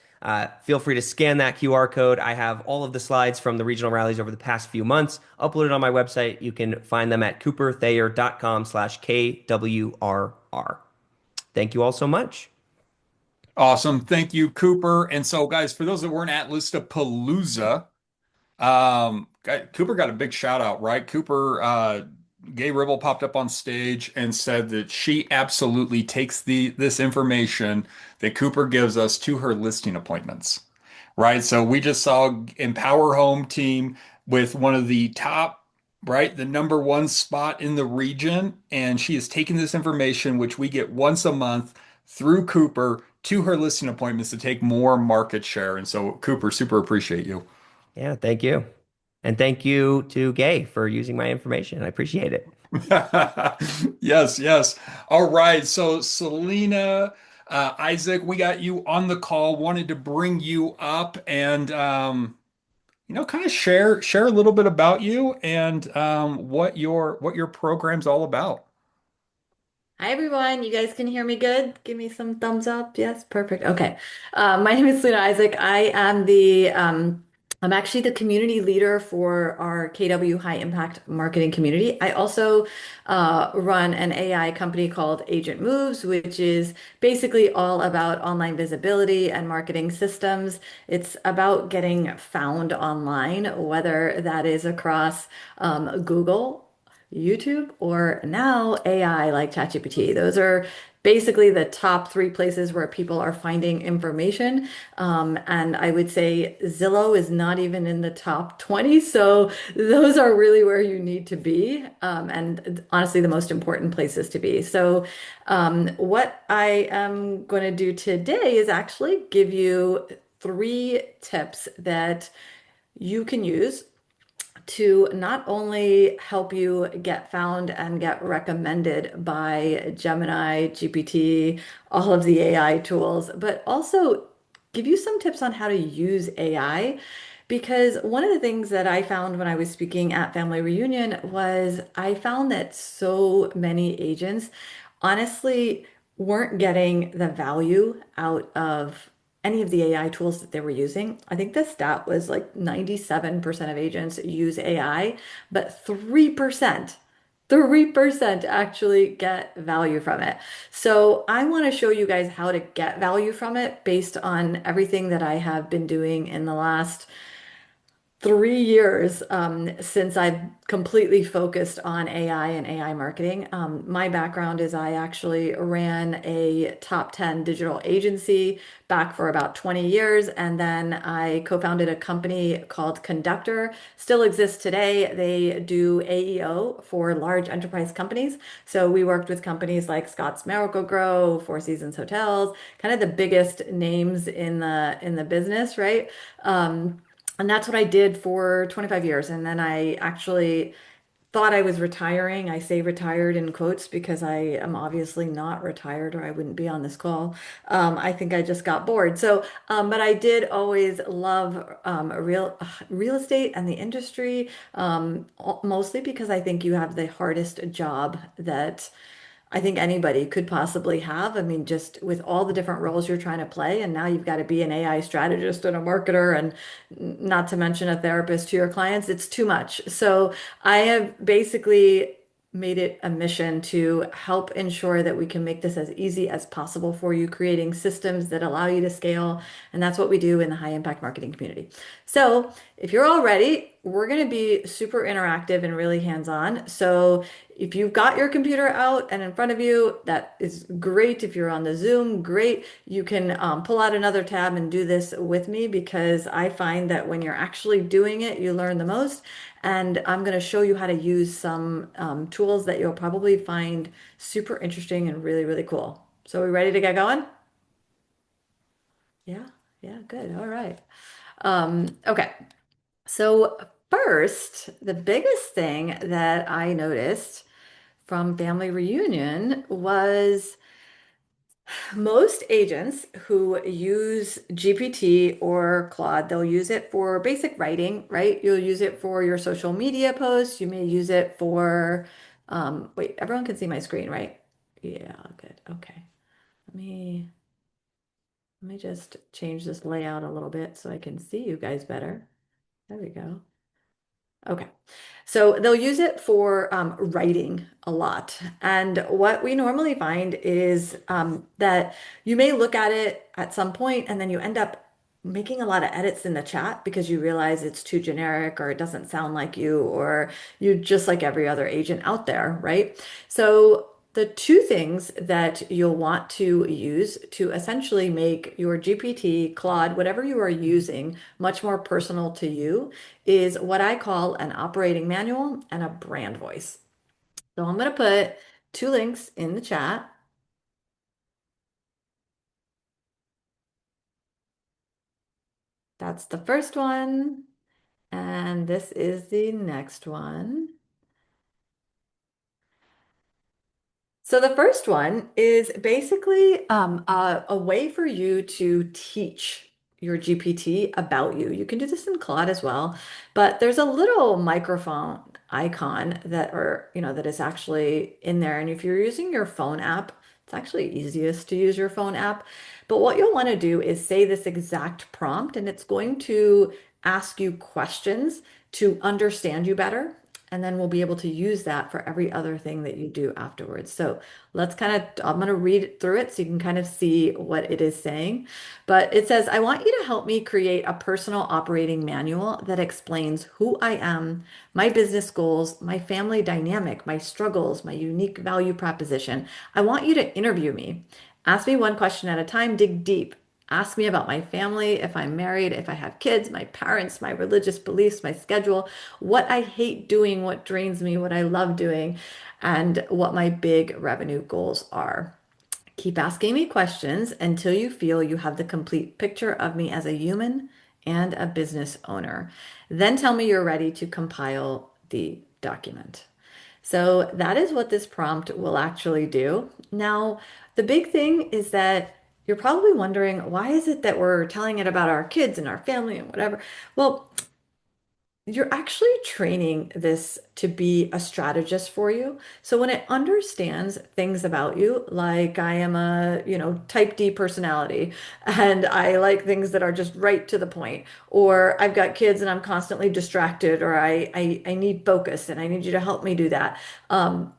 feel free to scan that QR code. I have all of the slides from the regional rallies over the past few months uploaded on my website. You can find them at cooperthayer.com/KWRR. Thank you all so much. Awesome. Thank you, Cooper. And so, guys, for those that weren't at Listapalooza, Cooper got a big shout out, right? Cooper, Gay Ribble popped up on stage and said that she absolutely takes this information that Cooper gives us to her listing appointments, right? So we just saw Empower Home team with one of the top, right, the number one spot in the region, and she is taking this information, which we get once a month through Cooper, to her listing appointments to take more market share. And so, Cooper, super appreciate you. Yeah, thank you. And thank you to Gay for using my information. I appreciate it. Yes, yes. All right. So, Selina, Eizik, we got you on the call. Wanted to bring you up and kind of share a little bit about you and what your program's all about. Hi everyone, you guys can hear me good? Give me some thumbs up. Yes, perfect. Okay. My name is Selina Eizik. I'm actually the community leader for our KW High Impact Marketing Community. I also run an AI company called Agent Moves, which is basically all about online visibility and marketing systems. It's about getting found online, whether that is across Google, YouTube, or now AI like ChatGPT. Those are basically the top three places where people are finding information. And I would say Zillow is not even in the top 20. So those are really where you need to be. And honestly, the most important places to be. So what I am going to do today is actually give you 3 tips that you can use to not only help you get found and get recommended by Gemini, GPT, all of the AI tools, but also give you some tips on how to use AI. Because one of the things that I found when I was speaking at Family Reunion was I found that so many agents honestly weren't getting the value out of any of the AI tools that they were using. I think the stat was like 97% of agents use AI, but 3% actually get value from it. So I want to show you guys how to get value from it based on everything that I have been doing in the last 3 years since I've completely focused on AI and AI marketing. My background is I actually ran a top 10 digital agency back for about 20 years, and then I co-founded a company called Conductor. Still exists today. They do AEO for large enterprise companies. So we worked with companies like Scott's Miracle-Gro, Four Seasons Hotels, kind of the biggest names in the business, right? And that's what I did for 25 years. And then I actually thought I was retiring. I say retired in quotes because I am obviously not retired or I wouldn't be on this call. I think I just got bored. But I did always love real estate and the industry, mostly because I think you have the hardest job that I think anybody could possibly have. I mean, just with all the different roles you're trying to play, and now you've got to be an AI strategist and a marketer, and not to mention a therapist to your clients, it's too much. So I have basically made it a mission to help ensure that we can make this as easy as possible for you, creating systems that allow you to scale. And that's what we do in the high impact marketing community. So if you're all ready, we're going to be super interactive and really hands-on. So if you've got your computer out and in front of you, that is great. If you're on the Zoom, great. You can pull out another tab and do this with me, because I find that when you're actually doing it, you learn the most. And I'm going to show you how to use some tools that you'll probably find super interesting and really, really cool. So, are we ready to get going? Yeah, yeah, good. All right. Okay. So, first, the biggest thing that I noticed from family reunion was most agents who use GPT or Claude, they'll use it for basic writing, right? You'll use it for your social media posts. You may use it for, wait, everyone can see my screen, right? Yeah, good. Okay. Let me let me just change this layout a little bit so I can see you guys better. There we go. Okay. So they'll use it for writing a lot. And what we normally find is that you may look at it at some point and then you end up making a lot of edits in the chat because you realize it's too generic or it doesn't sound like you, or you just like every other agent out there, right? So the two things that you'll want to use to essentially make your GPT, Claude, whatever you are using, much more personal to you is what I call an operating manual and a brand voice. So I'm going to put two links in the chat. That's the first one. And this is the next one. So the first one is basically a way for you to teach your GPT about you. You can do this in Claude as well, but there's a little microphone icon that, or that is actually in there. And if you're using your phone app, it's actually easiest to use your phone app. But what you'll want to do is say this exact prompt, and it's going to ask you questions to understand you better. And then we'll be able to use that for every other thing that you do afterwards. So let's I'm going to read through it so you can kind of see what it is saying. But it says, I want you to help me create a personal operating manual that explains who I am, my business goals, my family dynamic, my struggles, my unique value proposition. I want you to interview me. Ask me one question at a time, dig deep. Ask me about my family, if I'm married, if I have kids, my parents, my religious beliefs, my schedule, what I hate doing, what drains me, what I love doing, and what my big revenue goals are. Keep asking me questions until you feel you have the complete picture of me as a human and a business owner. Then tell me you're ready to compile the document. So that is what this prompt will actually do. Now, the big thing is that you're probably wondering, why is it that we're telling it about our kids and our family and whatever? Well, you're actually training this to be a strategist for you. So when it understands things about you, like I am a, type D personality and I like things that are just right to the point, or I've got kids and I'm constantly distracted, or I need focus and I need you to help me do that.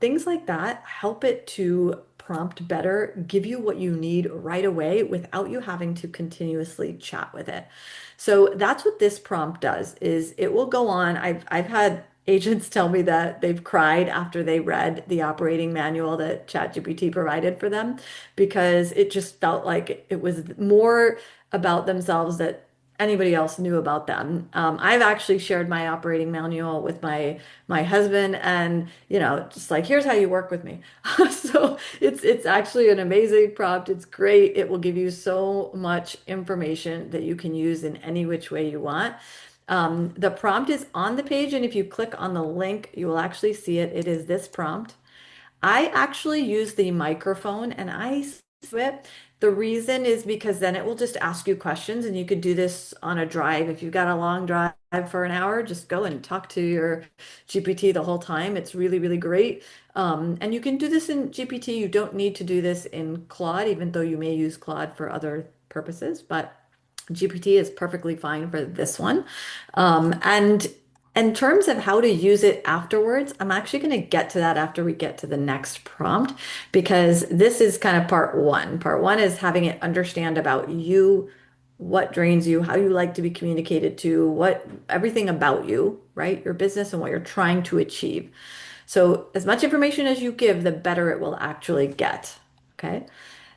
Things like that help it to prompt better, give you what you need right away without you having to continuously chat with it. So that's what this prompt does is it will go on. I've had agents tell me that they've cried after they read the operating manual that ChatGPT provided for them because it just felt like it was more about themselves that anybody else knew about them. I've actually shared my operating manual with my husband, and just like here's how you work with me. So it's actually an amazing prompt. It's great. It will give you so much information that you can use in any which way you want. The prompt is on the page, and if you click on the link, you will actually see it. It is this prompt. I actually use the microphone and I switch The reason is because then it will just ask you questions and you could do this on a drive. If you've got a long drive for an hour, just go and talk to your GPT the whole time. It's really, really great. And you can do this in GPT. You don't need to do this in Claude, even though you may use Claude for other purposes, but GPT is perfectly fine for this one. And in terms of how to use it afterwards, I'm actually going to get to that after we get to the next prompt, because this is kind of part one. Part one is having it understand about you, what drains you, how you like to be communicated to, what everything about you, right? Your business and what you're trying to achieve. So as much information as you give, the better it will actually get. Okay.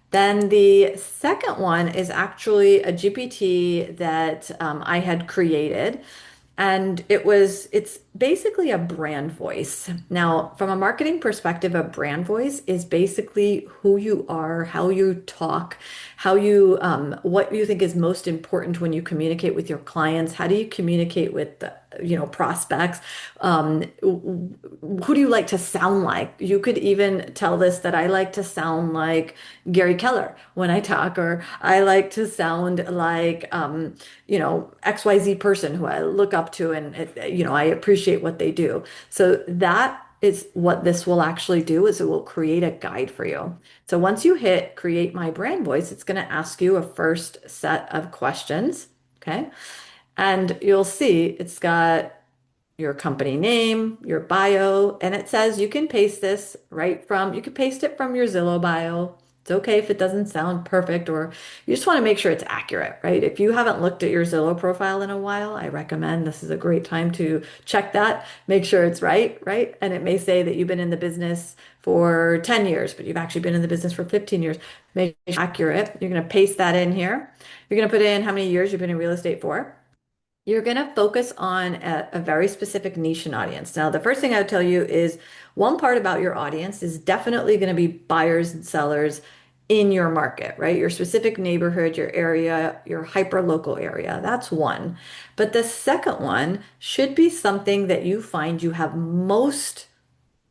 Then the second one is actually a GPT that I had created. And it's basically a brand voice. Now, from a marketing perspective, a brand voice is basically who you are, how you talk, what you think is most important when you communicate with your clients. How do you communicate with prospects? Who do you like to sound like? You could even tell this that I like to sound like Gary Keller when I talk, or I like to sound like, XYZ person who I look up to and, I appreciate what they do. So that is what this will actually do, is it will create a guide for you. So once you hit create my brand voice, it's going to ask you a first set of questions. Okay. And you'll see it's got your company name, your bio, and it says you can paste this you can paste it from your Zillow bio. It's okay if it doesn't sound perfect, or you just want to make sure it's accurate, right? If you haven't looked at your Zillow profile in a while, I recommend this is a great time to check that, make sure it's right, right? And it may say that you've been in the business for 10 years, but you've actually been in the business for 15 years. Make it accurate. You're going to paste that in here. You're going to put in how many years you've been in real estate for. You're going to focus on a very specific niche and audience. Now, the first thing I would tell you is one part about your audience is definitely going to be buyers and sellers in your market, right? Your specific neighborhood, your area, your hyper local area. That's one. But the second one should be something that you find you have most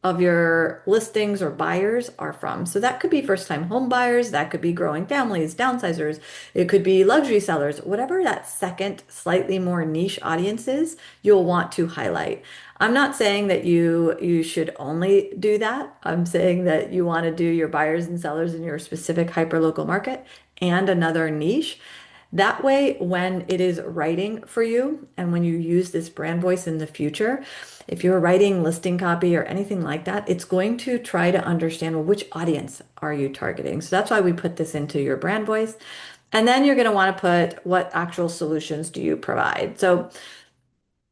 of your listings or buyers are from. So that could be first time home buyers, that could be growing families, downsizers, it could be luxury sellers, whatever that second, slightly more niche audience is, you'll want to highlight. I'm not saying that you should only do that. I'm saying that you want to do your buyers and sellers in your specific hyperlocal market and another niche. That way, when it is writing for you and when you use this brand voice in the future, if you're writing listing copy or anything like that, it's going to try to understand, well, which audience are you targeting? So that's why we put this into your brand voice. And then you're going to want to put what actual solutions do you provide? So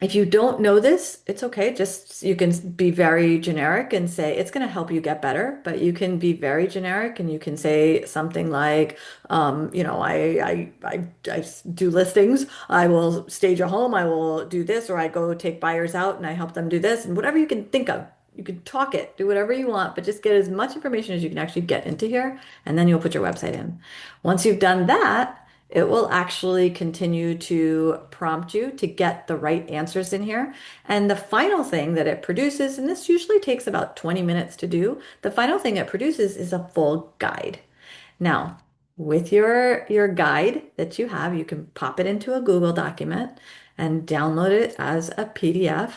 if you don't know this, it's okay. Just you can be very generic and say it's going to help you get better, but you can be very generic and you can say something like, I do listings. I will stage a home. I will do this, or I go take buyers out and I help them do this, and whatever you can think of. You can talk it, do whatever you want, but just get as much information as you can actually get into here, and then you'll put your website in. Once you've done that, it will actually continue to prompt you to get the right answers in here. And the final thing that it produces, and this usually takes about 20 minutes to do, the final thing it produces is a full guide. Now, with your guide that you have, you can pop it into a Google document and download it as a PDF.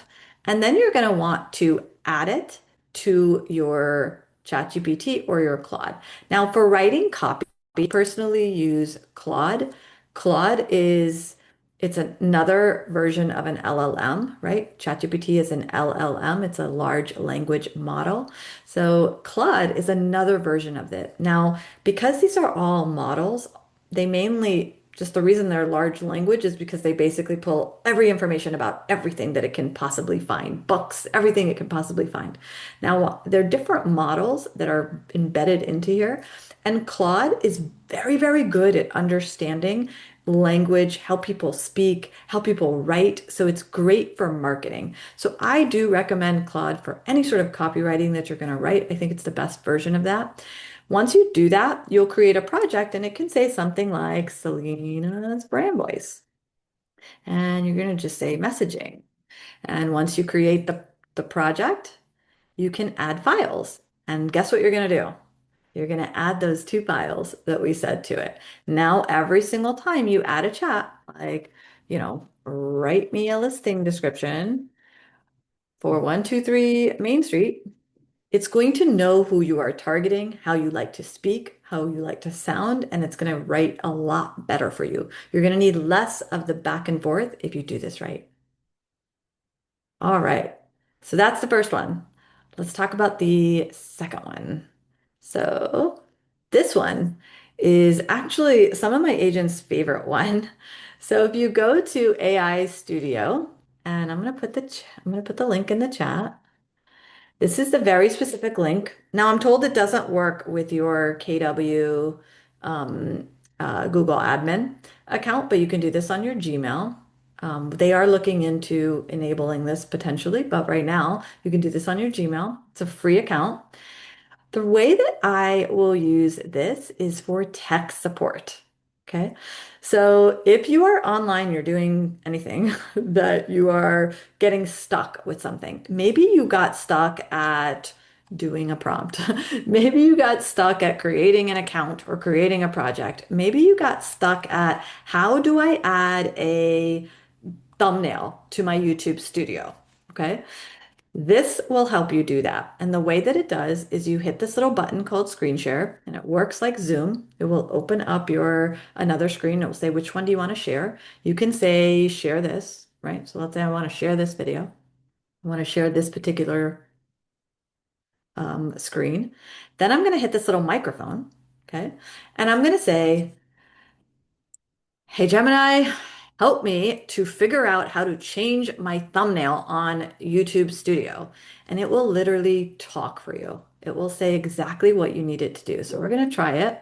And then you're going to want to add it to your ChatGPT or your Claude. Now, for writing copy, I personally use Claude. Claude is it's another version of an LLM, right? ChatGPT is an LLM. It's a large language model. So Claude is another version of it. Now, because these are all models, they mainly just the reason they're large language is because they basically pull every information about everything that it can possibly find, books, everything it can possibly find. Now, there are different models that are embedded into here. And Claude is very, very good at understanding language, how people speak, how people write. So it's great for marketing. So I do recommend Claude for any sort of copywriting that you're going to write. I think it's the best version of that. Once you do that, you'll create a project and it can say something like Selina's brand voice. And you're going to just say messaging. And once you create the project, you can add files. And guess what you're going to do? You're going to add those two files that we said to it. Now, every single time you add a chat, like, write me a listing description for 123 Main Street, it's going to know who you are targeting, how you like to speak, how you like to sound, and it's going to write a lot better for you. You're going to need less of the back and forth if you do this right. All right. So that's the first one. Let's talk about the second one. So this one is actually some of my agents' favorite one. So if you go to AI Studio, and I'm going to put the link in the chat. This is the very specific link. Now, I'm told it doesn't work with your KW Google admin account, but you can do this on your Gmail. They are looking into enabling this potentially, but right now you can do this on your Gmail. It's a free account. The way that I will use this is for tech support. Okay. So if you are online, you're doing anything that you are getting stuck with something, maybe you got stuck at doing a prompt. Maybe you got stuck at creating an account or creating a project. Maybe you got stuck at how do I add a thumbnail to my YouTube studio? Okay. This will help you do that. And the way that it does is you hit this little button called screen share and it works like Zoom. It will open up your another screen. It will say, which one do you want to share? You can say share this, right? So let's say I want to share this video. I want to share this particular screen. Then I'm going to hit this little microphone, okay? And I'm going to say, hey Gemini, help me to figure out how to change my thumbnail on YouTube Studio. And it will literally talk for you. It will say exactly what you need it to do. So we're going to try it.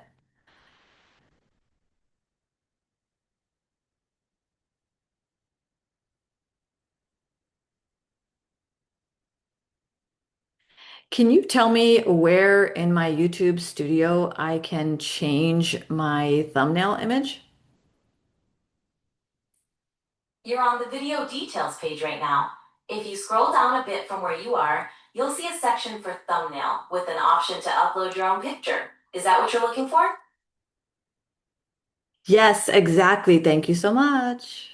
Can you tell me where in my YouTube Studio I can change my thumbnail image? You're on the video details page right now. If you scroll down a bit from where you are, you'll see a section for thumbnail with an option to upload your own picture. Is that what you're looking for? Yes, exactly. Thank you so much.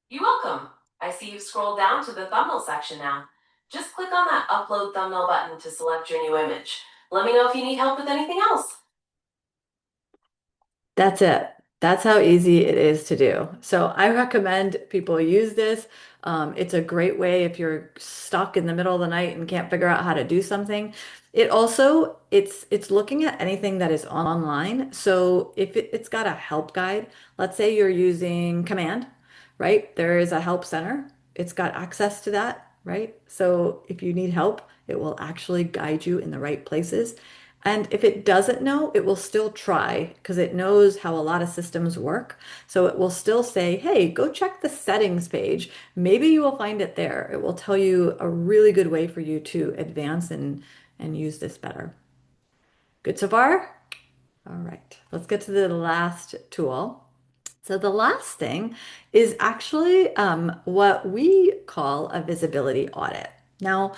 You're welcome. I see you've scrolled down to the thumbnail section now. Just click on that upload thumbnail button to select your new image. Let me know if you need help with anything else. That's it. That's how easy it is to do. So I recommend people use this. It's a great way if you're stuck in the middle of the night and can't figure out how to do something. It also it's looking at anything that is online. So if it's got a help guide, let's say you're using Command, right? There is a help center. It's got access to that, right? So if you need help, it will actually guide you in the right places. And if it doesn't know, it will still try because it knows how a lot of systems work. So it will still say, hey, go check the settings page. Maybe you will find it there. It will tell you a really good way for you to advance and use this better. Good so far? All right, let's get to the last tool. So the last thing is actually what we call a visibility audit. Now,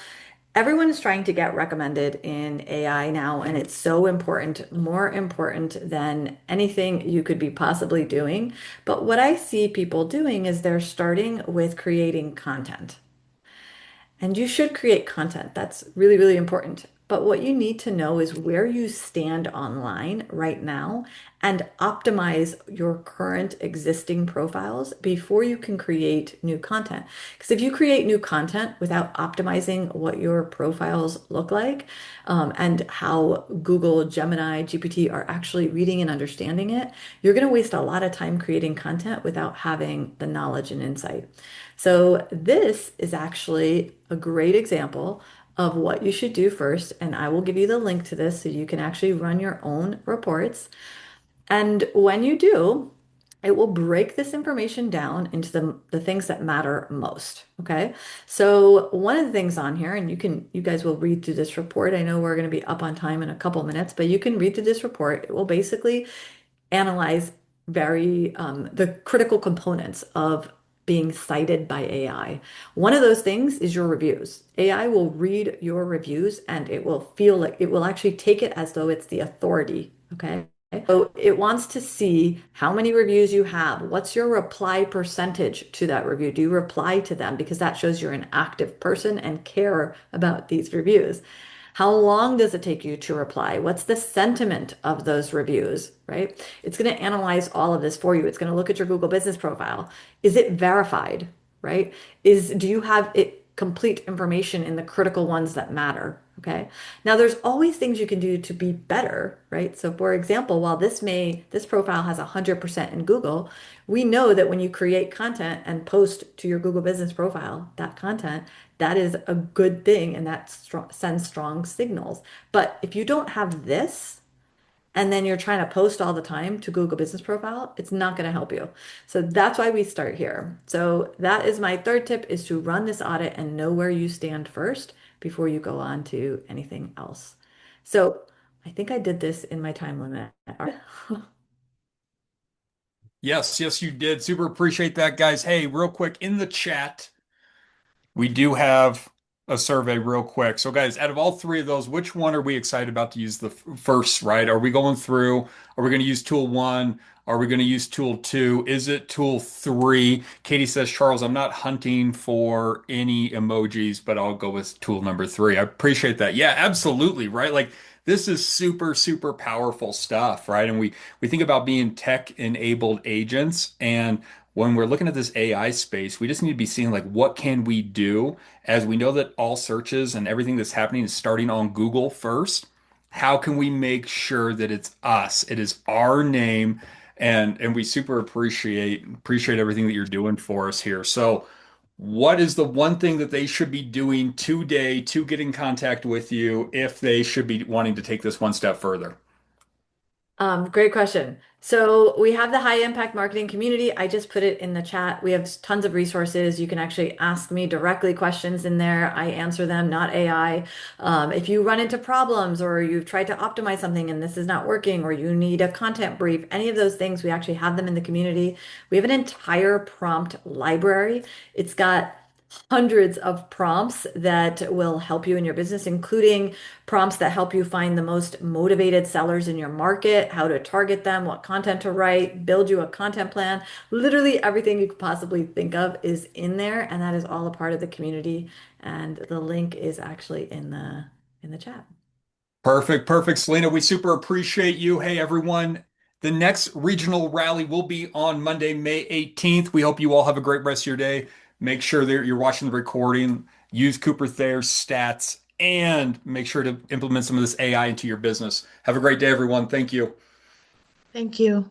everyone is trying to get recommended in AI now, and it's so important, more important than anything you could be possibly doing. But what I see people doing is they're starting with creating content. And you should create content. That's really, really important. But what you need to know is where you stand online right now and optimize your current existing profiles before you can create new content. Because if you create new content without optimizing what your profiles look like and how Google, Gemini, GPT are actually reading and understanding it, you're going to waste a lot of time creating content without having the knowledge and insight. So this is actually a great example of what you should do first. And I will give you the link to this so you can actually run your own reports. And when you do, it will break this information down into the things that matter most. Okay. So one of the things on here, and you guys will read through this report. I know we're going to be up on time in a couple minutes, but you can read through this report. It will basically analyze the critical components of being cited by AI. One of those things is your reviews. AI will read your reviews and it will feel like it will actually take it as though it's the authority. Okay. So it wants to see how many reviews you have. What's your reply percentage to that review? Do you reply to them? Because that shows you're an active person and care about these reviews. How long does it take you to reply? What's the sentiment of those reviews, right? It's going to analyze all of this for you. It's going to look at your Google business profile. Is it verified, right? Do you have it complete information in the critical ones that matter? Okay. Now there's always things you can do to be better, right? So for example, while this profile has 100% in Google, we know that when you create content and post to your Google business profile, that content, that is a good thing and that sends strong signals. But if you don't have this, and then you're trying to post all the time to Google Business Profile, it's not going to help you. So that's why we start here. So that is my third tip is to run this audit and know where you stand first before you go on to anything else. So I think I did this in my time limit. Yes, yes, you did. Super appreciate that, guys. Hey, real quick in the chat. We do have a survey real quick. So, guys, out of all three of those, which one are we excited about to use the first, right? Are we going through? Are we going to use tool one? Are we going to use tool two? Is it tool three? Katie says, Charles, I'm not hunting for any emojis, but I'll go with tool number three. I appreciate that. Yeah, absolutely, right? Like this is super, super powerful stuff, right? And we think about being tech-enabled agents and when we're looking at this AI space, we just need to be seeing like what can we do as we know that all searches and everything that's happening is starting on Google first. How can we make sure that it's us? It is our name and we super appreciate everything that you're doing for us here. So what is the one thing that they should be doing today to get in contact with you if they should be wanting to take this one step further? Great question. So we have the high impact marketing community. I just put it in the chat. We have tons of resources. You can actually ask me directly questions in there. I answer them, not AI. If you run into problems or you've tried to optimize something and this is not working, or you need a content brief, any of those things, we actually have them in the community. We have an entire prompt library. It's got hundreds of prompts that will help you in your business, including prompts that help you find the most motivated sellers in your market, how to target them, what content to write, build you a content plan. Literally everything you could possibly think of is in there, and that is all a part of the community. And the link is actually in the chat. Perfect, perfect, Selena. We super appreciate you. Hey, everyone. The next regional rally will be on Monday, May 18th. We hope you all have a great rest of your day. Make sure that you're watching the recording, use Cooper Thayer's stats, and make sure to implement some of this AI into your business. Have a great day, everyone. Thank you. Thank you.